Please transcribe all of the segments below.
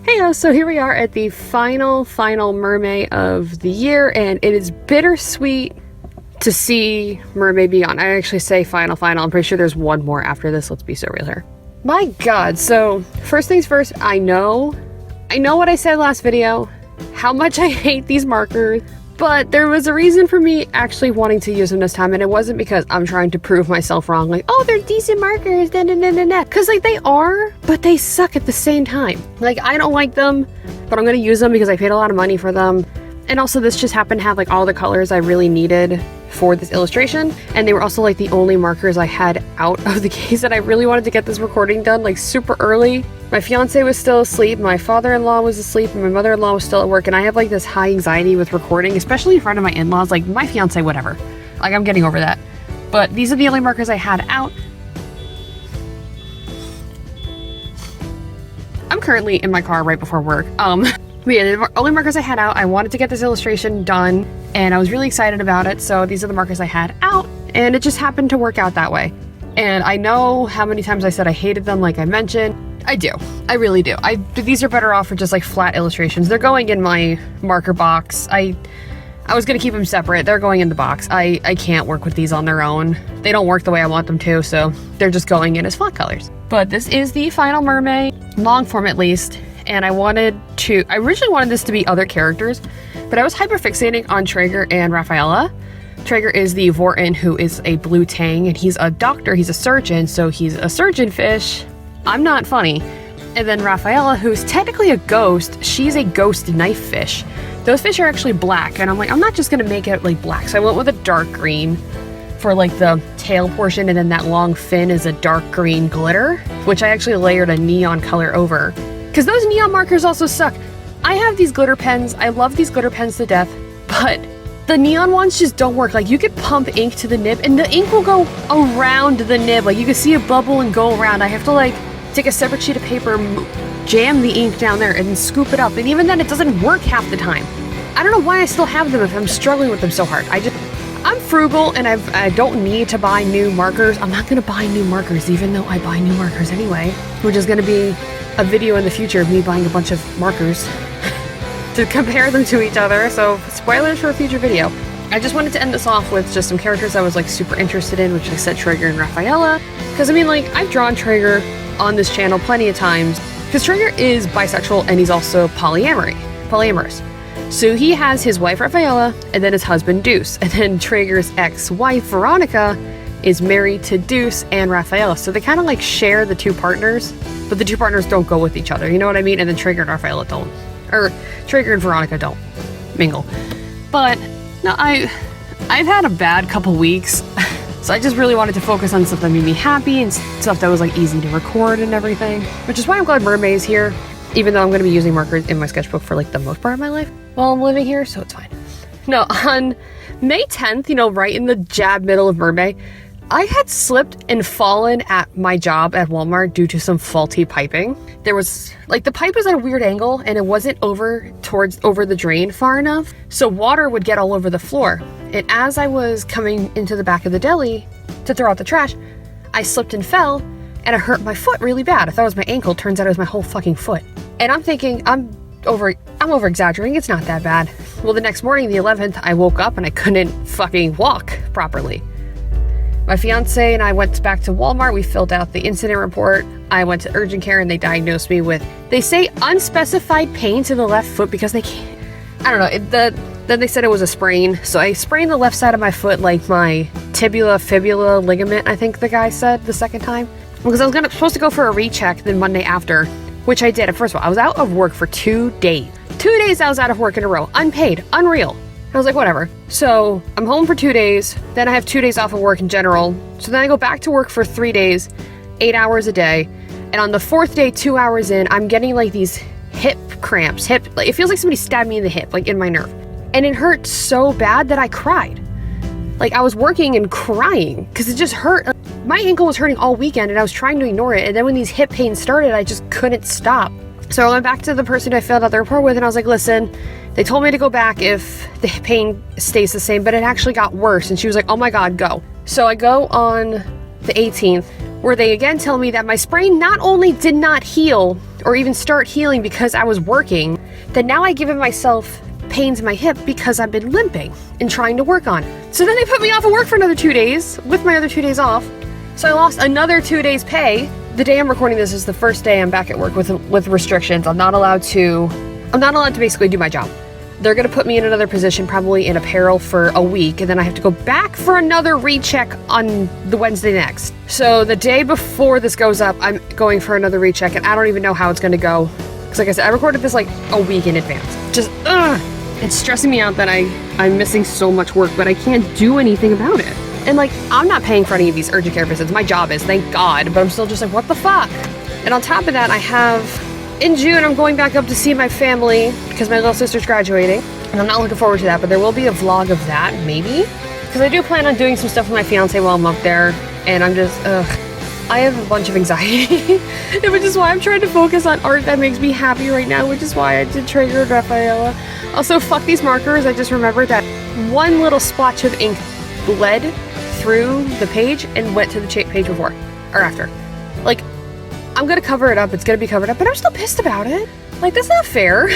Heyo, so here we are at the final MerMay of the year, and it is bittersweet to see MerMay be on. I actually say final. I'm pretty sure there's one more after this, let's be so real here. My god, so first things first, I know what I said last video, how much I hate these markers, but there was a reason for me actually wanting to use them this time, and it wasn't because I'm trying to prove myself wrong, like, oh, they're decent markers, because, like, they are, but they suck at the same time. Like, I don't like them, but I'm gonna use them because I paid a lot of money for them, and also this just happened to have, like, all the colors I really needed for this illustration, and they were also, like, the only markers I had out of the case, and I really wanted to get this recording done, like, super early. My fiance was still asleep, my father-in-law was asleep, and my mother-in-law was still at work, and I have, like, this high anxiety with recording, especially in front of my in-laws. Like, my fiance, whatever. Like, I'm getting over that. But these are the only markers I had out. I'm currently in my car right before work. But yeah, the only markers I had out. I wanted to get this illustration done, and I was really excited about it, so these are the markers I had out, and it just happened to work out that way. And I know how many times I said I hated them, like I mentioned. I do. I really do. These are better off for just, like, flat illustrations. They're going in my marker box. I was gonna keep them separate. They're going in the box. I can't work with these on their own. They don't work the way I want them to, so they're just going in as flat colors. But this is the final MerMay, long form at least, and I originally wanted this to be other characters, but I was hyperfixating on Traeger and Rafaela. Traeger is the Vorton, who is a blue tang, and he's a doctor, he's a surgeon, so he's a surgeon fish. I'm not funny. And then Rafaela, who's technically a ghost, she's a ghost knife fish. Those fish are actually black, and I'm like, I'm not just gonna make it like black, so I went with a dark green for like the tail portion, and then that long fin is a dark green glitter, which I actually layered a neon color over. Because those neon markers also suck. I have these glitter pens, I love these glitter pens to death, but the neon ones just don't work. Like, you could pump ink to the nib, and the ink will go around the nib. Like, you can see a bubble and go around. I have to, like, take a separate sheet of paper, jam the ink down there, and scoop it up. And even then, it doesn't work half the time. I don't know why I still have them if I'm struggling with them so hard. I'm frugal, and I don't need to buy new markers. I'm not gonna buy new markers, even though I buy new markers anyway, which is gonna be a video in the future of me buying a bunch of markers to compare them to each other. So spoilers for a future video. I just wanted to end this off with just some characters I was, like, super interested in, which I said Traeger and Rafaela. Because, I mean, like, I've drawn Traeger on this channel plenty of times, because Traeger is bisexual and he's also polyamorous. So he has his wife Rafaela and then his husband Deuce, and then Traeger's ex-wife Veronica is married to Deuce and Rafaela. So they kind of, like, share the two partners, but the two partners don't go with each other, you know what I mean? And then Traeger and Rafaela don't. Or Traeger and Veronica don't mingle. But no, I've had a bad couple weeks. So I just really wanted to focus on stuff that made me happy and stuff that was, like, easy to record and everything. Which is why I'm glad MerMay is here, even though I'm going to be using markers in my sketchbook for, like, the most part of my life while I'm living here, so it's fine. No, on May 10th, you know, right in the jab middle of MerMay, I had slipped and fallen at my job at Walmart due to some faulty piping. There was, like, the pipe was at a weird angle and it wasn't over the drain far enough, so water would get all over the floor. And as I was coming into the back of the deli to throw out the trash, I slipped and fell, and it hurt my foot really bad. I thought it was my ankle, turns out it was my whole fucking foot. And I'm thinking, I'm over exaggerating, it's not that bad. Well, the next morning, the 11th, I woke up and I couldn't fucking walk properly. My fiance and I went back to Walmart, we filled out the incident report. I went to urgent care and they diagnosed me with, they say, unspecified pain to the left foot because they can't, I don't know, then they said it was a sprain. So I sprained the left side of my foot, like my fibula ligament, I think the guy said the second time. Because I was supposed to go for a recheck the Monday after, which I did. First of all, I was out of work for 2 days. 2 days I was out of work in a row, unpaid, unreal. I was like, whatever. So I'm home for 2 days, then I have 2 days off of work in general. So then I go back to work for 3 days, 8 hours a day. And on the 4th day, 2 hours in, I'm getting, like, these hip cramps. Like, it feels like somebody stabbed me in the hip, like in my nerve. And it hurt so bad that I cried. Like, I was working and crying because it just hurt. My ankle was hurting all weekend and I was trying to ignore it. And then when these hip pains started, I just couldn't stop. So I went back to the person I filled out the report with and I was like, listen, they told me to go back if the pain stays the same, but it actually got worse. And she was like, oh my God, go. So I go on the 18th, where they again tell me that my sprain not only did not heal or even start healing because I was working, that now I given myself pains in my hip because I've been limping and trying to work on it. So then they put me off of work for another 2 days with my other 2 days off. So I lost another 2 days pay. The day I'm recording this is the first day I'm back at work with restrictions. I'm not allowed to basically do my job. They're gonna put me in another position, probably in apparel, for a week, and then I have to go back for another recheck on the Wednesday next. So the day before this goes up, I'm going for another recheck, and I don't even know how it's gonna go. Because like I said, I recorded this like a week in advance. Just, it's stressing me out that I'm missing so much work, but I can't do anything about it. And like, I'm not paying for any of these urgent care visits. My job is, thank God, but I'm still just like, what the fuck? And on top of that, in June, I'm going back up to see my family because my little sister's graduating. And I'm not looking forward to that, but there will be a vlog of that, maybe. Because I do plan on doing some stuff with my fiance while I'm up there. And I'm just, I have a bunch of anxiety. Which is why I'm trying to focus on art that makes me happy right now, which is why I did Triggered Rafaela. Also, fuck these markers. I just remembered that one little splotch of ink bled through the page and went to the page before or after. Like, I'm gonna cover it up, it's gonna be covered up, but I'm still pissed about it. Like, that's not fair.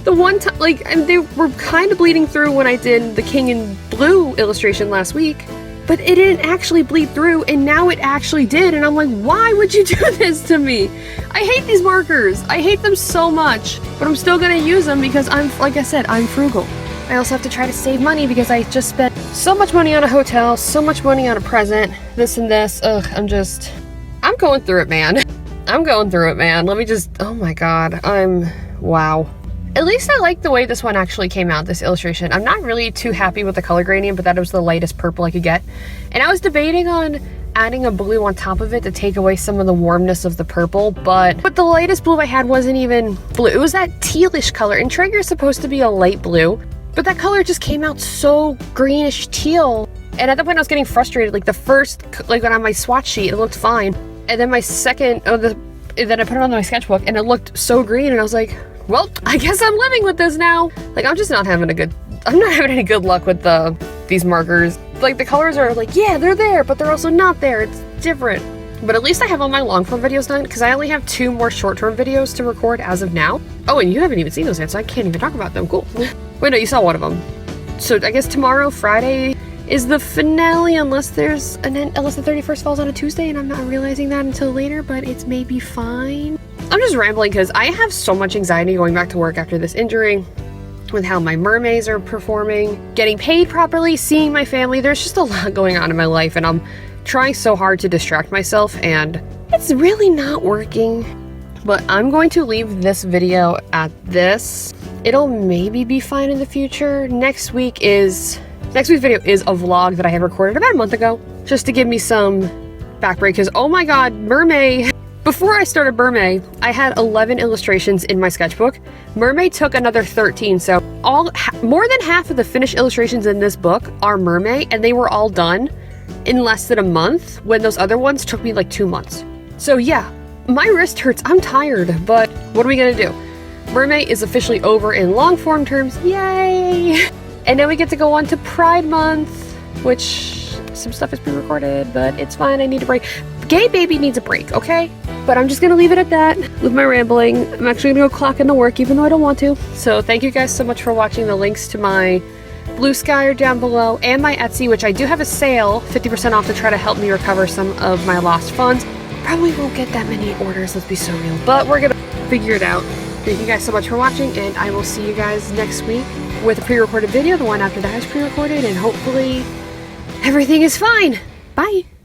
The one time, like, and they were kind of bleeding through when I did the King in Blue illustration last week, but it didn't actually bleed through, and now it actually did, and I'm like, why would you do this to me? I hate these markers. I hate them so much, but I'm still gonna use them because like I said, I'm frugal. I also have to try to save money because I just spent so much money on a hotel, so much money on a present, this and this. I'm going through it, man. I'm going through it, man. Let me just, oh my God, wow. At least I like the way this one actually came out, this illustration. I'm not really too happy with the color gradient, but that was the lightest purple I could get. And I was debating on adding a blue on top of it to take away some of the warmness of the purple, but the lightest blue I had wasn't even blue. It was that tealish color, and Trigger is supposed to be a light blue, but that color just came out so greenish teal. And at that point I was getting frustrated. Like on my swatch sheet, it looked fine. And then my then I put it on my sketchbook and it looked so green, and I was like, well, I guess I'm living with this now. Like, I'm not having any good luck with these markers. Like, the colors are like, yeah, they're there, but they're also not there. It's different. But at least I have all my long form videos done, because I only have 2 more short term videos to record as of now. Oh, and you haven't even seen those yet, so I can't even talk about them. Cool. Wait, no, you saw one of them. So I guess tomorrow, Friday, is the finale, unless the 31st falls on a Tuesday, and I'm not realizing that until later, but it's maybe fine. I'm just rambling because I have so much anxiety going back to work after this injury, with how my mermaids are performing, getting paid properly, seeing my family. There's just a lot going on in my life, and I'm trying so hard to distract myself, and it's really not working. But I'm going to leave this video at this. It'll maybe be fine in the future. Next week's video is a vlog that I had recorded about a month ago, just to give me some back break, because oh my God, MerMay. Before I started MerMay, I had 11 illustrations in my sketchbook. MerMay took another 13, so more than half of the finished illustrations in this book are MerMay, and they were all done in less than a month, when those other ones took me like 2 months. So yeah, my wrist hurts, I'm tired, but what are we gonna do? MerMay is officially over in long form terms, yay! And then we get to go on to Pride Month, which some stuff is pre-recorded, but it's fine, I need a break. Gay baby needs a break, okay? But I'm just gonna leave it at that with my rambling. I'm actually gonna go clock into work, even though I don't want to. So thank you guys so much for watching. The links to my Blue Sky are down below, and my Etsy, which I do have a sale, 50% off, to try to help me recover some of my lost funds. Probably won't get that many orders, let's be so real, but we're gonna figure it out. Thank you guys so much for watching, and I will see you guys next week with a pre-recorded video. The one after that is pre-recorded, and hopefully everything is fine. Bye!